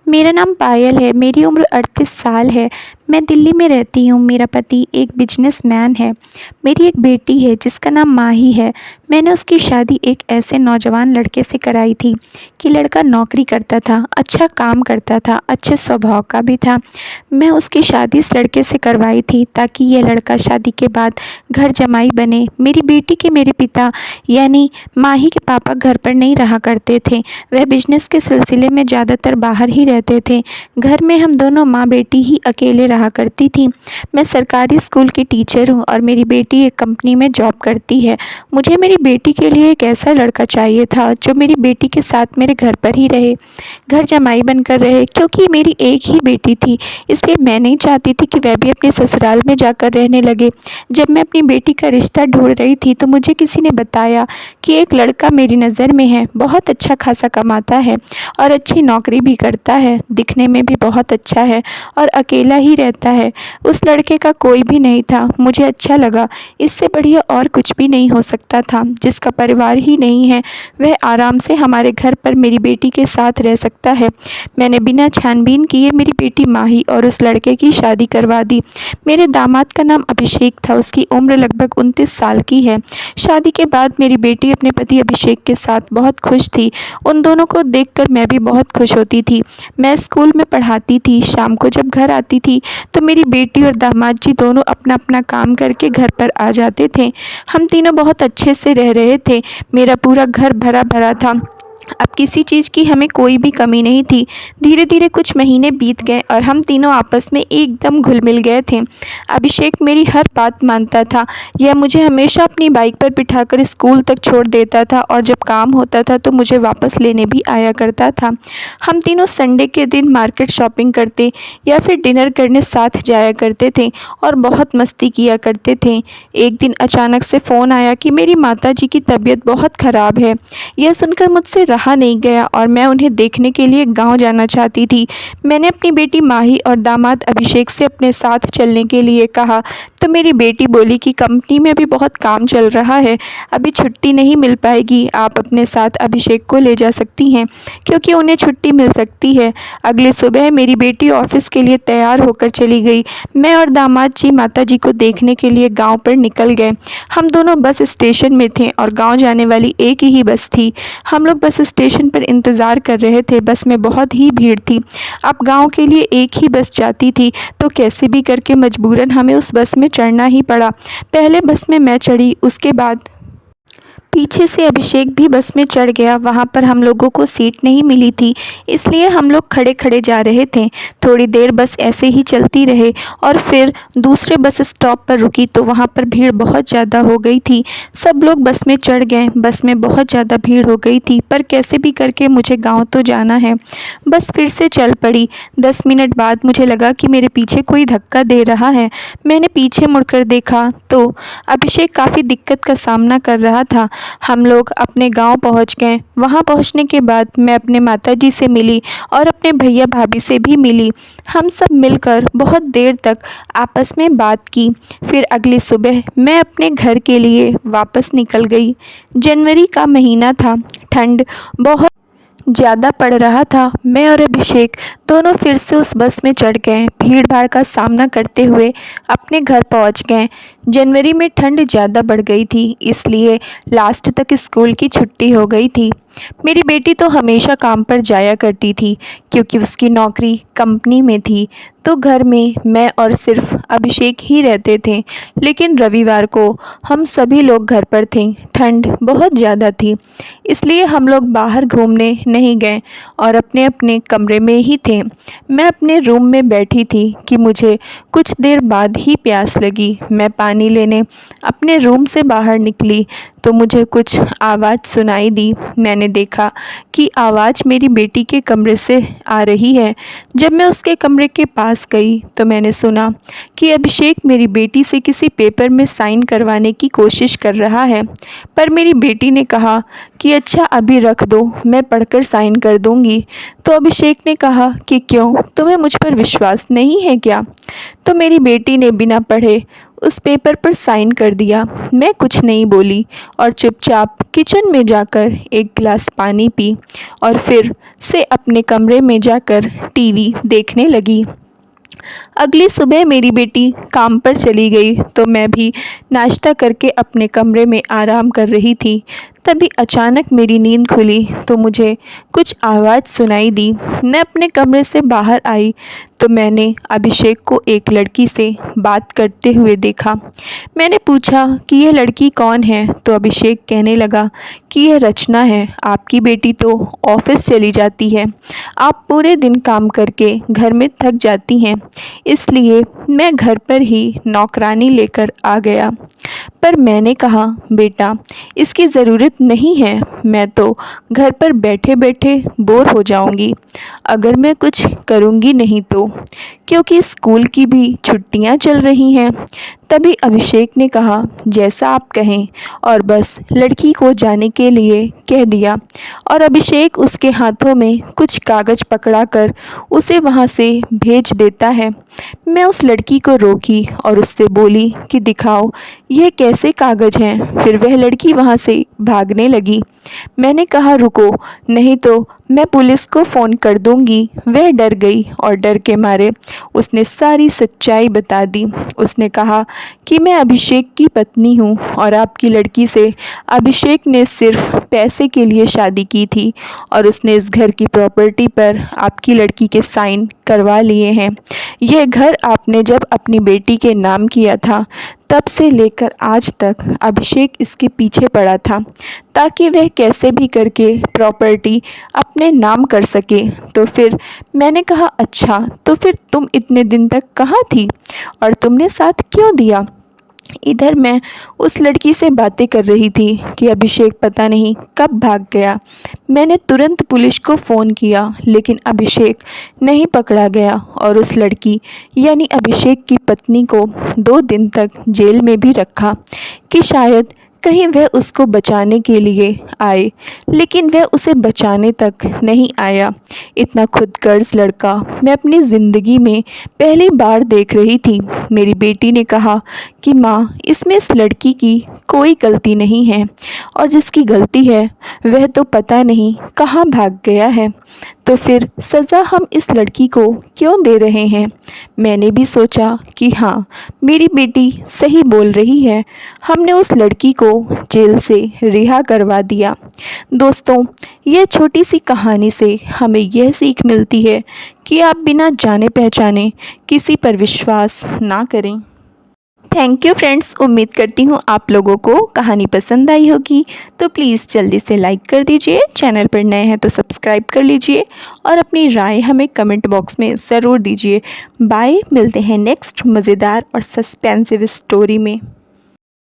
मेरा नाम पायल है। मेरी उम्र 38 साल है। मैं दिल्ली में रहती हूँ। मेरा पति एक बिजनेसमैन है। मेरी एक बेटी है जिसका नाम माही है। मैंने उसकी शादी एक ऐसे नौजवान लड़के से कराई थी कि लड़का नौकरी करता था, अच्छा काम करता था, अच्छे स्वभाव का भी था। मैं उसकी शादी इस लड़के से करवाई थी ताकि यह लड़का शादी के बाद घर जमाई बने। मेरी बेटी के मेरे पिता यानी माही के पापा घर पर नहीं रहा करते थे। वह बिजनेस के सिलसिले में ज़्यादातर बाहर ही रहते थे। घर में हम दोनों माँ बेटी ही अकेले रहा करती थी। मैं सरकारी स्कूल की टीचर हूँ और मेरी बेटी एक कंपनी में जॉब करती है। मुझे मेरी बेटी के लिए एक ऐसा लड़का चाहिए था जो मेरी बेटी के साथ मेरे घर पर ही रहे, घर जमाई बनकर रहे। क्योंकि मेरी एक ही बेटी थी, इसलिए मैं नहीं चाहती थी कि वह भी अपने ससुराल में जाकर रहने लगे। जब मैं अपनी बेटी का रिश्ता ढूंढ रही थी तो मुझे किसी ने बताया कि एक लड़का मेरी नज़र में है, बहुत अच्छा खासा कमाता है और अच्छी नौकरी भी करता है, दिखने में भी बहुत अच्छा है और अकेला ही रहता है। उस लड़के का कोई भी नहीं था। मुझे अच्छा लगा, इससे बढ़िया और कुछ भी नहीं हो सकता था। जिसका परिवार ही नहीं है वह आराम से हमारे घर पर मेरी बेटी के साथ रह सकता है। मैंने बिना छानबीन किए मेरी बेटी माही और उस लड़के की शादी करवा दी। मेरे दामाद का नाम अभिषेक था। उसकी उम्र लगभग 29 साल की है। शादी के बाद मेरी बेटी अपने पति अभिषेक के साथ बहुत खुश थी। उन दोनों को देखकर मैं भी बहुत खुश होती थी। मैं स्कूल में पढ़ाती थी। शाम को जब घर आती थी तो मेरी बेटी और दामाद जी दोनों अपना अपना काम करके घर पर आ जाते थे। हम तीनों बहुत अच्छे से रह रहे थे। मेरा पूरा घर भरा भरा था। अब किसी चीज़ की हमें कोई भी कमी नहीं थी। धीरे धीरे कुछ महीने बीत गए और हम तीनों आपस में एकदम घुल मिल गए थे। अभिषेक मेरी हर बात मानता था। यह मुझे हमेशा अपनी बाइक पर बिठाकर स्कूल तक छोड़ देता था और जब काम होता था तो मुझे वापस लेने भी आया करता था। हम तीनों संडे के दिन मार्केट शॉपिंग करते या फिर डिनर करने साथ जाया करते थे और बहुत मस्ती किया करते थे। एक दिन अचानक से फ़ोन आया कि मेरी माताजी की तबीयत बहुत ख़राब है। यह सुनकर मुझसे रहा नहीं गया और मैं उन्हें देखने के लिए गांव जाना चाहती थी। मैंने अपनी बेटी माही और दामाद अभिषेक से अपने साथ चलने के लिए कहा तो मेरी बेटी बोली कि कंपनी में अभी बहुत काम चल रहा है, अभी छुट्टी नहीं मिल पाएगी। आप अपने साथ अभिषेक को ले जा सकती हैं क्योंकि उन्हें छुट्टी मिल सकती है। अगली सुबह मेरी बेटी ऑफिस के लिए तैयार होकर चली गई। मैं और दामाद जी माताजी को देखने के लिए गाँव पर निकल गए। हम दोनों बस स्टेशन में थे और गाँव जाने वाली एक ही बस थी। हम लोग बस स्टेशन पर इंतज़ार कर रहे थे। बस में बहुत ही भीड़ थी। अब गांव के लिए एक ही बस जाती थी तो कैसे भी करके मजबूरन हमें उस बस में चढ़ना ही पड़ा। पहले बस में मैं चढ़ी, उसके बाद पीछे से अभिषेक भी बस में चढ़ गया। वहाँ पर हम लोगों को सीट नहीं मिली थी, इसलिए हम लोग खड़े खड़े जा रहे थे। थोड़ी देर बस ऐसे ही चलती रहे और फिर दूसरे बस स्टॉप पर रुकी तो वहाँ पर भीड़ बहुत ज़्यादा हो गई थी। सब लोग बस में चढ़ गए। बस में बहुत ज़्यादा भीड़ हो गई थी पर कैसे भी करके मुझे गाँव तो जाना है। बस फिर से चल पड़ी। 10 मिनट बाद मुझे लगा कि मेरे पीछे कोई धक्का दे रहा है। मैंने पीछे मुड़कर देखा तो अभिषेक काफ़ी दिक्कत का सामना कर रहा था। हम लोग अपने गांव पहुंच गए। वहां पहुंचने के बाद मैं अपने माताजी से मिली और अपने भैया भाभी से भी मिली। हम सब मिलकर बहुत देर तक आपस में बात की। फिर अगली सुबह मैं अपने घर के लिए वापस निकल गई। जनवरी का महीना था। ठंड बहुत ज़्यादा पड़ रहा था। मैं और अभिषेक दोनों फिर से उस बस में चढ़ गए। भीड़ भाड़ का सामना करते हुए अपने घर पहुंच गए। जनवरी में ठंड ज़्यादा बढ़ गई थी, इसलिए लास्ट तक स्कूल की छुट्टी हो गई थी। मेरी बेटी तो हमेशा काम पर जाया करती थी क्योंकि उसकी नौकरी कंपनी में थी, तो घर में मैं और सिर्फ अभिषेक ही रहते थे। लेकिन रविवार को हम सभी लोग घर पर थे। ठंड बहुत ज़्यादा थी, इसलिए हम लोग बाहर घूमने नहीं गए और अपने अपने कमरे में ही थे। मैं अपने रूम में बैठी थी कि मुझे कुछ देर बाद ही प्यास लगी। मैं पानी लेने अपने रूम से बाहर निकली तो मुझे कुछ आवाज़ सुनाई दी। मैंने देखा कि आवाज़ मेरी बेटी के कमरे से आ रही है। जब मैं उसके कमरे के पास गई तो मैंने सुना कि अभिषेक मेरी बेटी से किसी पेपर में साइन करवाने की कोशिश कर रहा है, पर मेरी बेटी ने कहा कि अच्छा अभी रख दो, मैं पढ़कर साइन कर दूंगी। तो अभिषेक ने कहा कि क्यों, तुम्हें मुझ पर विश्वास नहीं है क्या? तो मेरी बेटी ने बिना पढ़े उस पेपर पर साइन कर दिया। मैं कुछ नहीं बोली और चुपचाप किचन में जाकर एक गिलास पानी पी और फिर से अपने कमरे में जाकर टीवी देखने लगी। अगली सुबह मेरी बेटी काम पर चली गई तो मैं भी नाश्ता करके अपने कमरे में आराम कर रही थी। तभी अचानक मेरी नींद खुली तो मुझे कुछ आवाज़ सुनाई दी। मैं अपने कमरे से बाहर आई तो मैंने अभिषेक को एक लड़की से बात करते हुए देखा। मैंने पूछा कि यह लड़की कौन है तो अभिषेक कहने लगा कि यह रचना है। आपकी बेटी तो ऑफिस चली जाती है, आप पूरे दिन काम करके घर में थक जाती हैं, इसलिए मैं घर पर ही नौकरानी लेकर आ गया। पर मैंने कहा, बेटा इसकी ज़रूरत नहीं है, मैं तो घर पर बैठे बैठे बोर हो जाऊंगी अगर मैं कुछ करूंगी नहीं तो, क्योंकि स्कूल की भी छुट्टियां चल रही हैं। तभी अभिषेक ने कहा, जैसा आप कहें, और बस लड़की को जाने के लिए कह दिया और अभिषेक उसके हाथों में कुछ कागज़ पकड़ाकर उसे वहाँ से भेज देता है। मैं उस लड़की को रोकी और उससे बोली कि दिखाओ यह कैसे कागज़ हैं। फिर वह लड़की वहाँ से भागने लगी। मैंने कहा, रुको, नहीं तो मैं पुलिस को फ़ोन कर दूंगी। वह डर गई और डर के मारे उसने सारी सच्चाई बता दी। उसने कहा कि मैं अभिषेक की पत्नी हूँ और आपकी लड़की से अभिषेक ने सिर्फ पैसे के लिए शादी की थी और उसने इस घर की प्रॉपर्टी पर आपकी लड़की के साइन करवा लिए हैं। यह घर आपने जब अपनी बेटी के नाम किया था तब से लेकर आज तक अभिषेक इसके पीछे पड़ा था ताकि वह कैसे भी करके प्रॉपर्टी अपने नाम कर सके। तो फिर मैंने कहा, अच्छा तो फिर तुम इतने दिन तक कहाँ थी और तुमने साथ क्यों दिया? इधर मैं उस लड़की से बातें कर रही थी कि अभिषेक पता नहीं कब भाग गया। मैंने तुरंत पुलिस को फ़ोन किया लेकिन अभिषेक नहीं पकड़ा गया और उस लड़की यानी अभिषेक की पत्नी को 2 दिन तक जेल में भी रखा कि शायद कहीं वह उसको बचाने के लिए आए, लेकिन वह उसे बचाने तक नहीं आया। इतना खुदगर्ज लड़का मैं अपनी ज़िंदगी में पहली बार देख रही थी। मेरी बेटी ने कहा कि माँ, इसमें इस लड़की की कोई गलती नहीं है और जिसकी गलती है वह तो पता नहीं कहाँ भाग गया है। तो फिर सज़ा हम इस लड़की को क्यों दे रहे हैं? मैंने भी सोचा कि हाँ, मेरी बेटी सही बोल रही है। हमने उस लड़की को जेल से रिहा करवा दिया। दोस्तों, यह छोटी सी कहानी से हमें यह सीख मिलती है कि आप बिना जाने पहचाने किसी पर विश्वास ना करें। थैंक यू फ्रेंड्स, उम्मीद करती हूँ आप लोगों को कहानी पसंद आई होगी। तो प्लीज़ जल्दी से लाइक कर दीजिए, चैनल पर नए हैं तो सब्सक्राइब कर लीजिए और अपनी राय हमें कमेंट बॉक्स में ज़रूर दीजिए। बाय, मिलते हैं नेक्स्ट मज़ेदार और सस्पेंसिव स्टोरी में।